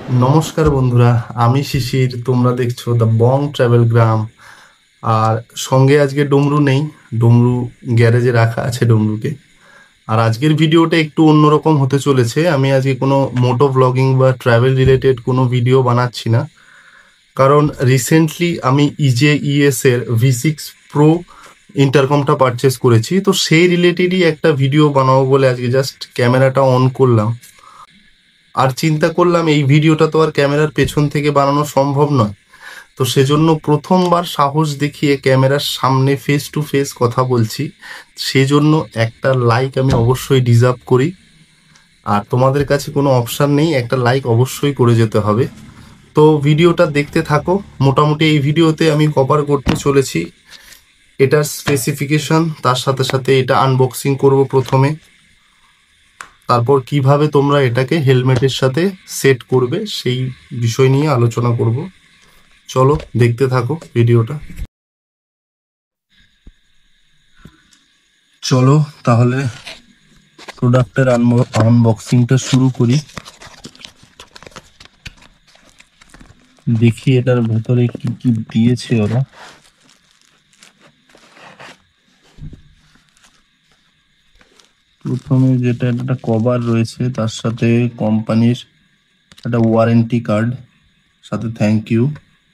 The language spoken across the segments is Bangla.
নমস্কার বন্ধুরা, আমি শিশির। তোমরা দেখছো দ্য বং ট্রাভেল গ্রাম। আর সঙ্গে আজকে ডমরু নেই, ডমরু গ্যারেজে রাখা আছে ডমরুকে। আর আজকের ভিডিওটা একটু অন্যরকম হতে চলেছে। আমি আজকে কোনো মোটো ব্লগিং বা ট্রাভেল রিলেটেড কোনো ভিডিও বানাচ্ছি না, কারণ রিসেন্টলি আমি ইজে এর V6 Pro ইন্টারকমটা পারচেস করেছি। তো সেই রিলেটেডই একটা ভিডিও বানাবো বলে আজকে জাস্ট ক্যামেরাটা অন করলাম। আর চিন্তা করলাম এই ভিডিওটা তো আর ক্যামেরার পেছন থেকে বানানো সম্ভব নয়। তো সেজন্য প্রথমবার সাহস দেখিয়ে ক্যামেরার সামনে ফেস টু ফেস কথা বলছি। সেজন্য একটা লাইক আমি অবশ্যই ডিজার্ভ করি। আর তোমাদের কাছে কোনো অপশান নেই, একটা লাইক অবশ্যই করে যেতে হবে। তো ভিডিওটা দেখতে থাকো। মোটামুটি এই ভিডিওতে আমি কভার করতে চলেছি এটার স্পেসিফিকেশন, তার সাথে সাথে এটা আনবক্সিং করব প্রথমে। তারপর কিভাবে তোমরা এটাকে হেলমেটের সাথে সেট করবে সেই বিষয় নিয়ে আলোচনা করব। চলো দেখতে থাকো ভিডিওটা। চলো তাহলে প্রোডাক্টের আনবক্সিংটা শুরু করি। দেখি এটার ভেতরে কি কি দিয়েছে ওরা। প্রথমে যেটা একটা কভার রয়েছে, তার সাথে কোম্পানির একটা ওয়ারেন্টি কার্ড, সাথে থ্যাংক ইউ,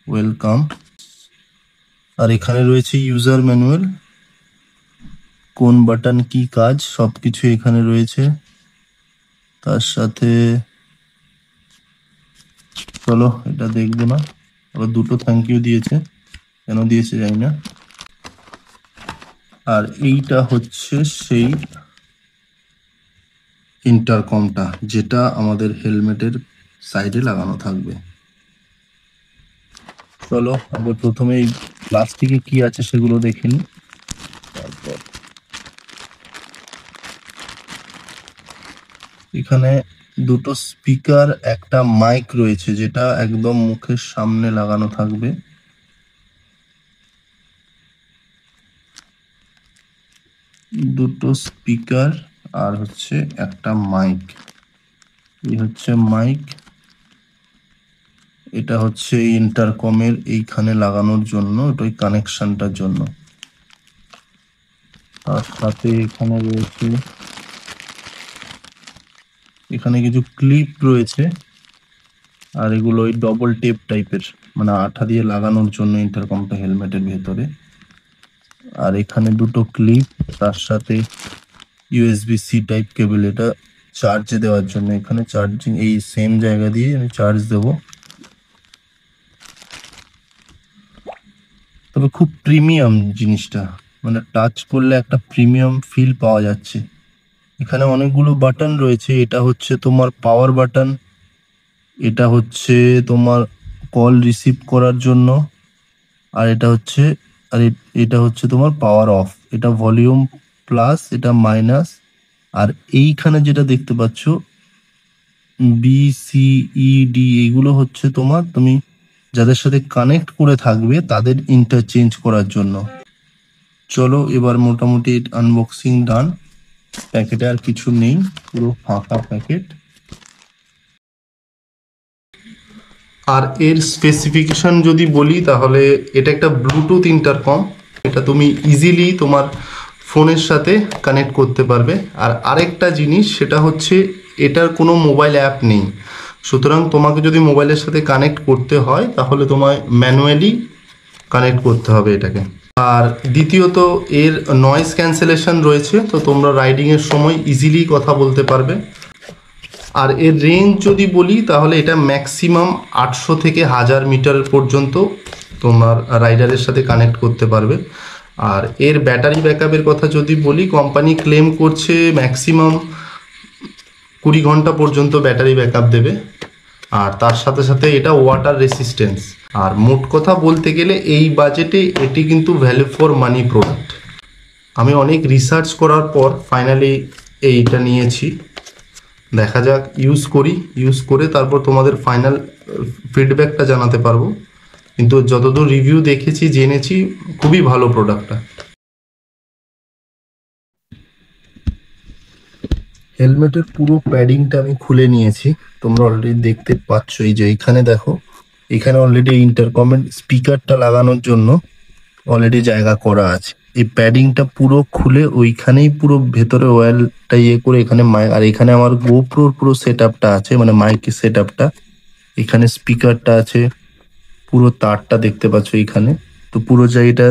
ওয়েলকাম। আর এখানে রয়েছে ইউজার ম্যানুয়াল, কোন বাটন কি কাজ সবকিছু এখানে রয়েছে। তার সাথে চলো এটা দেখবো না, আবার দুটো থ্যাংক ইউ দিয়েছে, কেন দিয়েছে জানি না। আর এইটা হচ্ছে সেই ইন্টারকমটা যেটা আমাদের হেলমেটের সাইডে লাগানো থাকবে। চলো আবার প্রথমে এই প্লাস্টিকে কি আছে সেগুলো দেখে নিই। তারপর এখানে দুটো স্পিকার, একটা মাইক রয়েছে যেটা একদম মুখের সামনে লাগানো থাকবে। দুটো স্পিকার আর হচ্ছে একটা মাইক। এই হচ্ছে মাইক, এটা হচ্ছে ইন্টারকমের এইখানে লাগানোর জন্য, ওই কানেকশনটার জন্য। তার সাথে এখানে রয়েছে, এখানে কিছু ক্লিপ রয়েছে। আর এগুলো ওই ডবল টেপ টাইপের, মানে আঠা দিয়ে লাগানোর জন্য ইন্টারকমটা হেলমেটের ভেতরে। আর এখানে দুটো ক্লিপ, তার সাথে USB-C টাইপ কেবল, এটা চার্জে দেওয়ার জন্য। এখানে চার্জিং এই সেম জায়গা দিয়ে আমি চার্জ দেব। তবে খুব প্রিমিয়াম জিনিসটা, মানে টাচ করলে একটা প্রিমিয়াম ফিল পাওয়া যাচ্ছে। এখানে অনেকগুলো বাটন রয়েছে। এটা হচ্ছে তোমার পাওয়ার বাটন, এটা হচ্ছে তোমার কল রিসিভ করার জন্য, আর এটা হচ্ছে, এটা হচ্ছে তোমার পাওয়ার অফ। এটা ভলিউম প্লাস, এটা মাইনাস। আর এইখানে যেটা দেখতে পাচ্ছ BCED, এইগুলো হচ্ছে তোমার, তুমি যাদের সাথে কানেক্ট করে থাকবে তাদের ইন্টারচেঞ্জ করার জন্য। চলো এবার মোটামুটি আনবক্সিং ডান। প্যাকেটে আর কিছু নেই, পুরো ফাঁকা প্যাকেট। আর এর স্পেসিফিকেশন যদি বলি তাহলে এটা একটা ব্লুটুথ ইন্টারকম। এটা তুমি ইজিলি তোমার ফোনের সাথে কানেক্ট করতে পারবে। আর আরেকটা জিনিস সেটা হচ্ছে এটার কোনো মোবাইল অ্যাপ নেই, সুতরাং তোমাকে যদি মোবাইলের সাথে কানেক্ট করতে হয় তাহলে তোমায় ম্যানুয়ালি কানেক্ট করতে হবে এটাকে। আর দ্বিতীয়ত এর নয়েজ ক্যান্সেলেশন রয়েছে, তো তোমরা রাইডিংয়ের সময় ইজিলি কথা বলতে পারবে। আর এর রেঞ্জ যদি বলি তাহলে এটা ম্যাক্সিমাম 800 থেকে 1000 মিটার পর্যন্ত তোমার রাইডারের সাথে কানেক্ট করতে পারবে। আর এর ব্যাটারি ব্যাকআপের কথা যদি বলি, কোম্পানি ক্লেম করছে ম্যাক্সিমাম 20 ঘন্টা পর্যন্ত ব্যাটারি ব্যাকআপ দেবে। আর তার সাথে সাথে এটা ওয়াটার রেসিস্টেন্স। আর মোট কথা বলতে গেলে এই বাজেটে এটি কিন্তু ভ্যালু ফর মানি প্রোডাক্ট। আমি অনেক রিসার্চ করার পর ফাইনালি এইটা নিয়েছি। দেখা যাক, ইউজ করে তারপর তোমাদের ফাইনাল ফিডব্যাকটা জানাতে পারবো। কিন্তু যতদূর রিভিউ দেখেছি জেনেছি, খুবই ভালো প্রোডাক্টটা। হেলমেটের পুরো প্যাডিংটা আমি খুলে নিয়েছি, তোমরা অলরেডি দেখতে পাচ্ছ। এই যে এখানে দেখো, এখানে অলরেডি ইন্টারকমের স্পিকারটা লাগানোর জন্য অলরেডি জায়গা করা আছে। এই প্যাডিংটা পুরো খুলে ওইখানেই পুরো ভেতরে ওয়্যালটা ইয়ে করে এখানে মাইক, আর এখানে আমার গোপ্রোর পুরো সেট আপটা আছে, মানে মাইকের সেট আপটা, এখানে স্পিকারটা আছে, পুরো তারটা দেখতে পাচ্ছ এখানে। তো পুরো জায়গাটা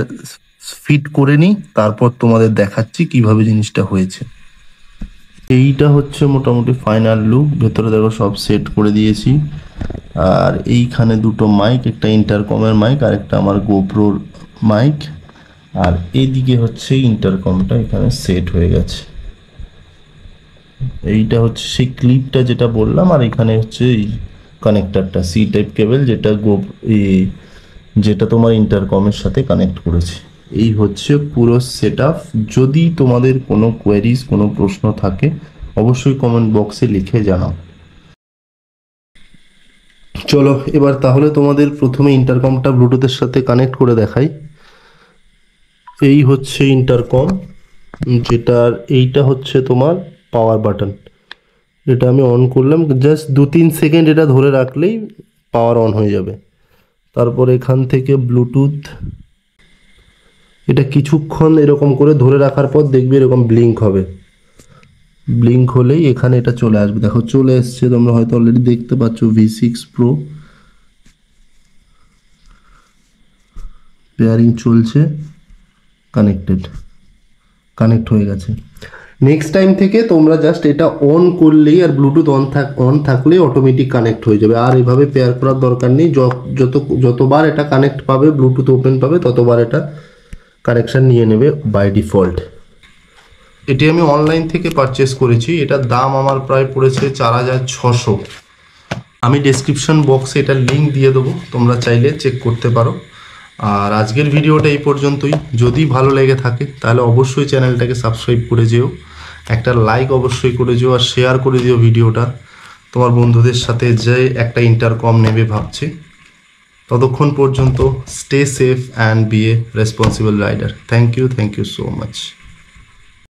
ফিট করে নিই, তারপর তোমাদের দেখাচ্ছি কিভাবে জিনিসটা হয়েছে। এইটা হচ্ছে মোটামুটি ফাইনাল লুক। ভেতরে দেখো সব সেট করে দিয়েছি। আর এইখানে দুটো মাইক, একটা ইন্টারকমের মাইক আর একটা আমার গোপ্রোর মাইক। আর এইদিকে হচ্ছে ইন্টারকমটা এখানে সেট হয়ে গেছে। এইটা হচ্ছে সেই ক্লিপটা যেটা বললাম, আর এখানে হচ্ছে এই কানেক্টারটা সি টাইপ কেবল, যেটা তোমার ইন্টারকমের সাথে কানেক্ট করেছি। এই হচ্ছে পুরো সেট আপ। যদি তোমাদের কোনো কোয়েরিজ, কোনো প্রশ্ন থাকে অবশ্যই কমেন্ট বক্সে লিখে জানাও। চলো এবার তাহলে তোমাদের প্রথমে ইন্টারকমটা ব্লুটুথের সাথে কানেক্ট করে দেখাই। এই হচ্ছে ইন্টারকম, যেটার এইটা হচ্ছে তোমার পাওয়ার বাটন। এটা আমি অন করলাম, জাস্ট 2-3 সেকেন্ড এটা ধরে রাখলেই পাওয়ার অন হয়ে যাবে। তারপর এখান থেকে ব্লুটুথ, এটা কিছুক্ষণ এরকম করে ধরে রাখার পর দেখবে এরকম ব্লিঙ্ক হবে। ব্লিঙ্ক হলেই এখানে এটা চলে আসবে। দেখো চলে এসছে, তোমরা হয়তো অলরেডি দেখতে পাচ্ছ V6 Pro পেয়ারিং চলছে, কানেক্ট হয়ে গেছে। নেক্সট টাইম থেকে তোমরা জাস্ট এটা অন করলেই, আর ব্লুটুথ অন থাকলেই অটোমেটিক কানেক্ট হয়ে যাবে। আর এভাবে পেয়ার করার দরকার নেই। যতবার এটা কানেক্ট পাবে, ব্লুটুথ ওপেন পাবে, ততবার এটা কানেকশান নিয়ে নেবে বাই ডিফল্ট। এটি আমি অনলাইন থেকে পারচেস করেছি। এটার দাম আমার প্রায় পড়েছে 4600। আমি ডেসক্রিপশন বক্সে এটার লিঙ্ক দিয়ে দেবো, তোমরা চাইলে চেক করতে পারো। আর আজকের ভিডিওটা এই পর্যন্তই। যদি ভালো লেগে থাকে তাহলে অবশ্যই চ্যানেলটাকে সাবস্ক্রাইব করে যেও, একটা লাইক অবশ্যই করে যেও, আর শেয়ার করে দিও ভিডিওটা তোমার বন্ধুদের সাথে যে একটা ইন্টারকম নেবে ভাবছে। ততক্ষণ পর্যন্ত stay safe and be a responsible rider. Thank you so much.